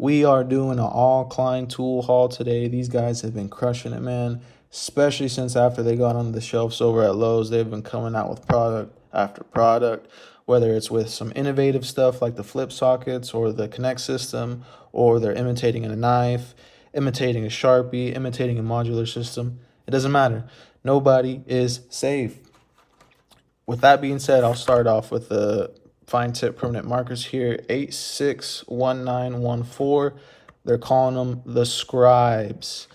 We are doing an all Klein tool haul today. These guys have been crushing it, man. Especially since after they got on the shelves over at Lowe's, they've been coming out with product after product, whether it's with some innovative stuff like the flip sockets or the Connect system, or they're imitating a knife, imitating a Sharpie, imitating a modular system. It doesn't matter. Nobody is safe. With that being said, I'll start off with the fine tip permanent markers here, 861914. They're calling them the Scribes.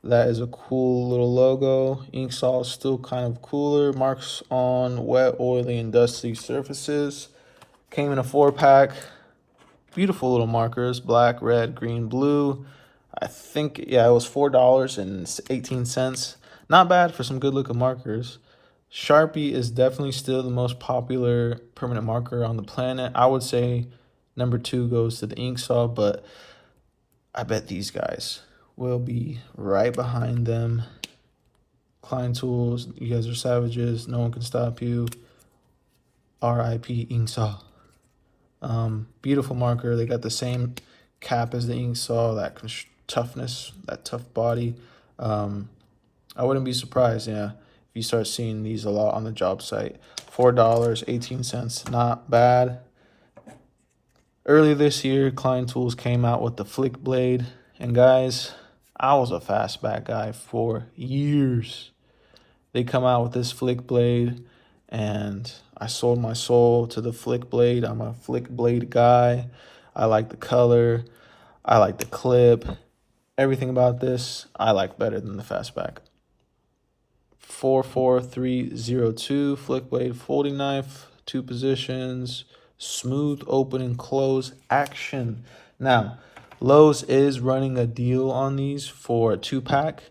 That is a cool little logo. Ink saw is still kind of cooler. Marks on wet, oily, and dusty surfaces. Came in a 4-pack. Beautiful little markers, black, red, green, blue. I think, yeah, it was $4.18. Not bad for some good looking markers. Sharpie is definitely still the most popular permanent marker on the planet. I would say number 2 goes to the ink saw, but I bet these guys will be right behind them. Klein Tools, you guys are savages. No one can stop you. R.I.P. ink saw. Beautiful marker. They got the same cap as the ink saw, that toughness, that tough body. I wouldn't be surprised, yeah, if you start seeing these a lot on the job site. $4.18, not bad. Early this year, Klein Tools came out with the Flick Blade, and guys, I was a fastback guy for years. They come out with this Flick Blade, and I sold my soul to the Flick Blade. I'm a Flick Blade guy. I like the color. I like the clip. Everything about this, I like better than the fastback. 44302 Flick Blade folding knife, 2 positions, smooth open and close action. Now, Lowe's is running a deal on these for a 2-pack.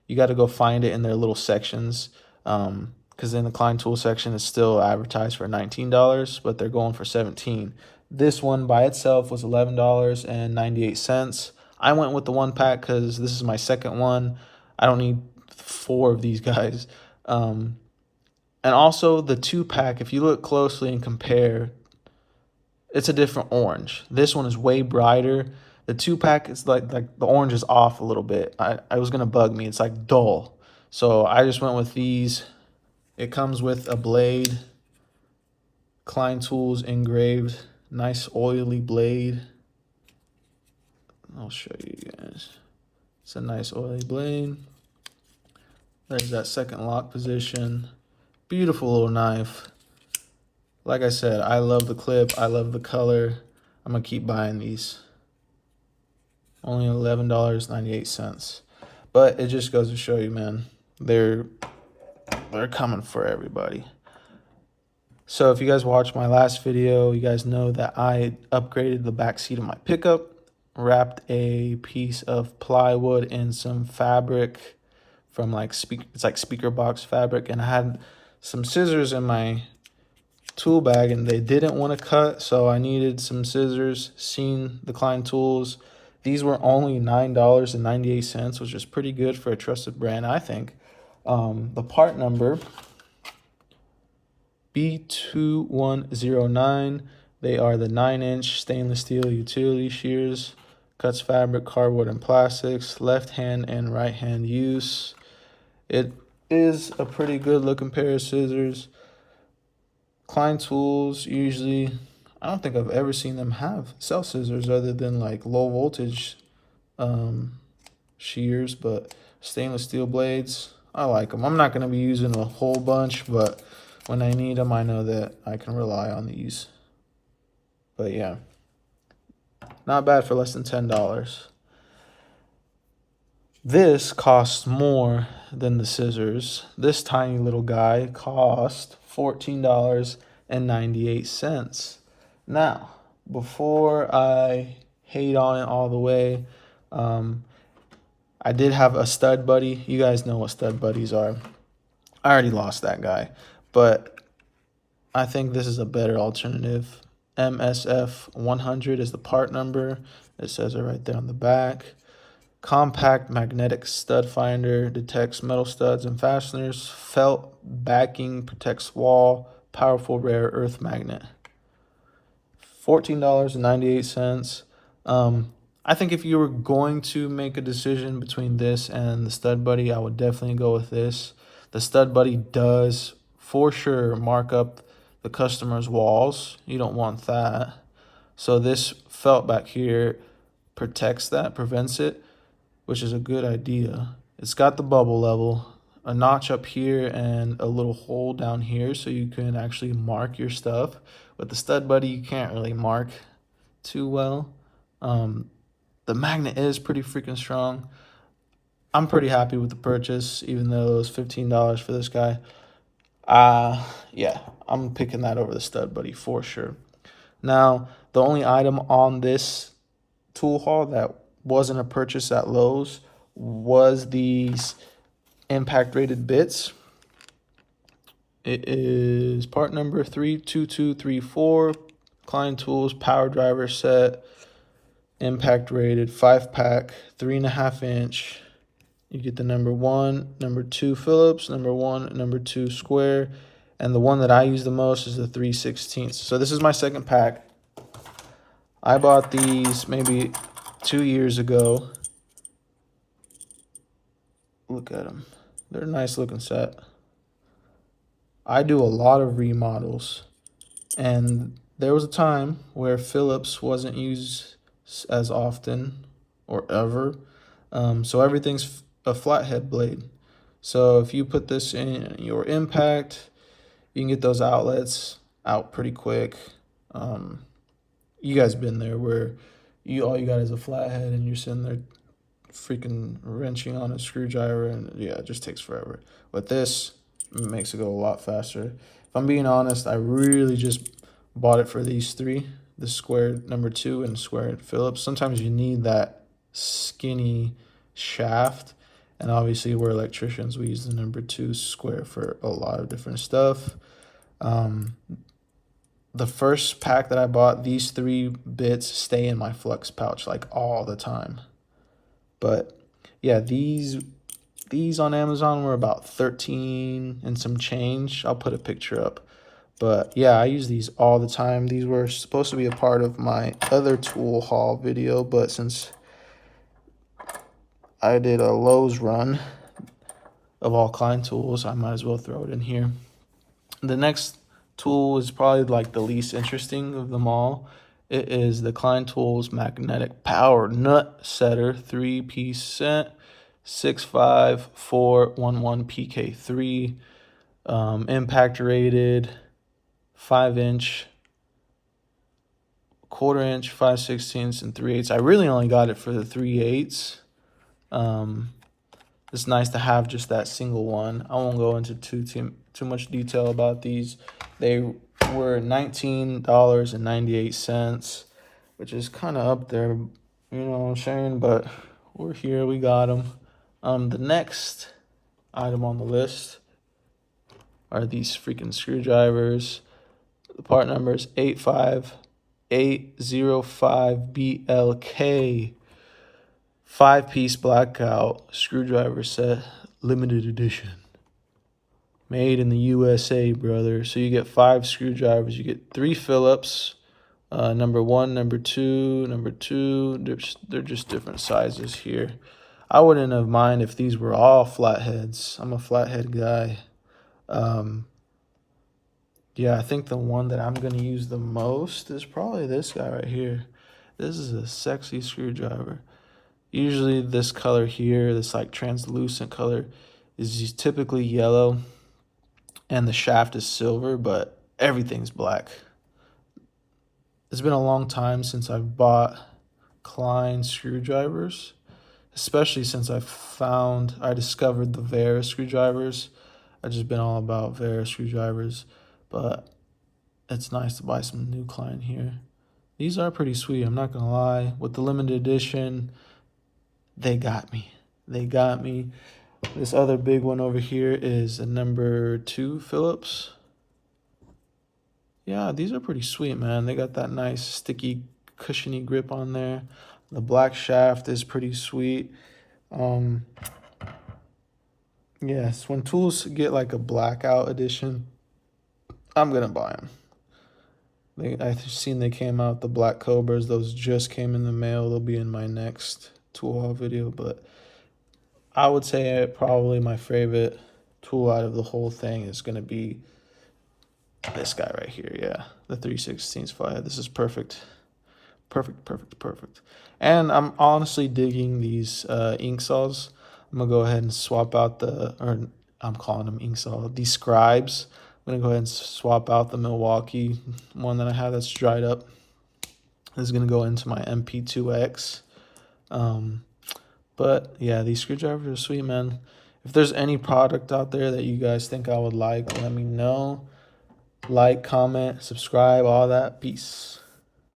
You got to go find it in their little sections, because in the Klein Tool section it's still advertised for $19, but they're going for $17. This one by itself was $11.98. I went with the 1-pack because this is my second one. I don't need 4 of these guys. And also the 2-pack, if you look closely and compare, it's a different orange. This one is way brighter. The 2-pack is like the orange is off a little bit. I was gonna bug me. It's like dull. So I just went with these. It comes with a blade, Klein Tools engraved, nice oily blade. I'll show you guys. It's a nice oily blade. There's that second lock position. Beautiful little knife. Like I said, I love the clip. I love the color. I'm going to keep buying these. Only $11.98. But it just goes to show you, man, they're coming for everybody. So if you guys watched my last video, you guys know that I upgraded the back seat of my pickup, wrapped a piece of plywood in some fabric from it's like speaker box fabric, and I had some scissors in my tool bag and they didn't want to cut, so I needed some scissors. Seen the Klein Tools. These were only $9.98, which is pretty good for a trusted brand, I think. The part number B2109. They are the 9-inch stainless steel utility shears. Cuts fabric, cardboard, and plastics. Left hand and right hand use. It is a pretty good looking pair of scissors. Klein Tools usually, I don't think I've ever seen them sell scissors other than like low voltage shears, but stainless steel blades, I like them. I'm not going to be using a whole bunch, but when I need them, I know that I can rely on these. But yeah, not bad for less than $10. This costs more than the scissors. This tiny little guy cost $14.98. Now, before I hate on it all the way, I did have a stud buddy. You guys know what stud buddies are. I already lost that guy, but I think this is a better alternative. MSF 100 is the part number. It says it right there on the back. Compact magnetic stud finder, detects metal studs and fasteners. Felt backing, protects wall. Powerful rare earth magnet. $14.98. I think if you were going to make a decision between this and the Stud Buddy, I would definitely go with this. The Stud Buddy does for sure mark up the customer's walls. You don't want that. So this felt back here protects that, prevents it, which is a good idea. It's got the bubble level, a notch up here and a little hole down here so you can actually mark your stuff. With the Stud Buddy, you can't really mark too well. The magnet is pretty freaking strong. I'm pretty happy with the purchase, even though it was $15 for this guy. Yeah, I'm picking that over the Stud Buddy for sure. Now, the only item on this tool haul that wasn't a purchase at Lowe's was these impact rated bits. It is part number 32234, Klein Tools power driver set, impact rated 5-pack, 3.5 inch. You get the number 1, number 2 Phillips, number 1, number 2 square, and the one that I use the most is the 3/16. So this is my second pack. I bought these maybe 2 years ago. Look at them. They're a nice looking set. I do a lot of remodels, and there was a time where Phillips wasn't used as often or ever. So everything's a flathead blade. So if you put this in your impact, you can get those outlets out pretty quick. You guys been there where all you got is a flathead and you're sitting there freaking wrenching on a screwdriver, and yeah, it just takes forever. But this makes it go a lot faster. If I'm being honest, I really just bought it for these three, the square number 2 and square Phillips. Sometimes you need that skinny shaft, and obviously we're electricians, we use the number 2 square for a lot of different stuff. The first pack that I bought, these 3 bits stay in my flex pouch like all the time. But yeah, these on Amazon were about 13 and some change. I'll put a picture up. But yeah, I use these all the time. These were supposed to be a part of my other tool haul video, but since I did a Lowe's run of all Klein tools, I might as well throw it in here. The next tool is probably like the least interesting of them all. It is the Klein Tools magnetic power nut setter 3-piece set, 65411 PK3, impact rated 5 inch, 1/4 inch, 5/16, and 3/8. I really only got it for the 3/8. It's nice to have just that single one. I won't go into too much detail about these. They were $19.98, which is kind of up there, you know what I'm saying? But we're here, we got them. The next item on the list are these freaking screwdrivers. The part number is 85805BLK. 5-piece Blackout screwdriver set, limited edition. Made in the USA, brother. So you get 5 screwdrivers. You get 3 Phillips, number 1, number 2, number 2. They're just different sizes here. I wouldn't have mind if these were all flatheads. I'm a flathead guy. Yeah, I think the one that I'm going to use the most is probably this guy right here. This is a sexy screwdriver. Usually this color here, this like translucent color, is typically yellow and the shaft is silver, but everything's black. It's been a long time since I've bought Klein screwdrivers, especially since I discovered the Vera screwdrivers. I've just been all about Vera screwdrivers, but it's nice to buy some new Klein here. These are pretty sweet, I'm not gonna lie. With the limited edition, they got me. They got me. This other big one over here is a number 2 Phillips. Yeah, these are pretty sweet, man. They got that nice sticky, cushiony grip on there. The black shaft is pretty sweet. Yes, when tools get like a Blackout edition, I'm gonna buy them. I've seen they came out, the Black Cobras. Those just came in the mail. They'll be in my next tool haul video. But I would say probably my favorite tool out of the whole thing is going to be this guy right here. Yeah, the 3/16 flathead. This is perfect. Perfect. And I'm honestly digging these ink saws. I'm going to go ahead and swap out or I'm calling them ink saw, these scribes. I'm going to go ahead and swap out the Milwaukee one that I have that's dried up. This is going to go into my MP2X. But yeah, these screwdrivers are sweet, man. If there's any product out there that you guys think I would like, let me know. Like, comment, subscribe, all that. Peace.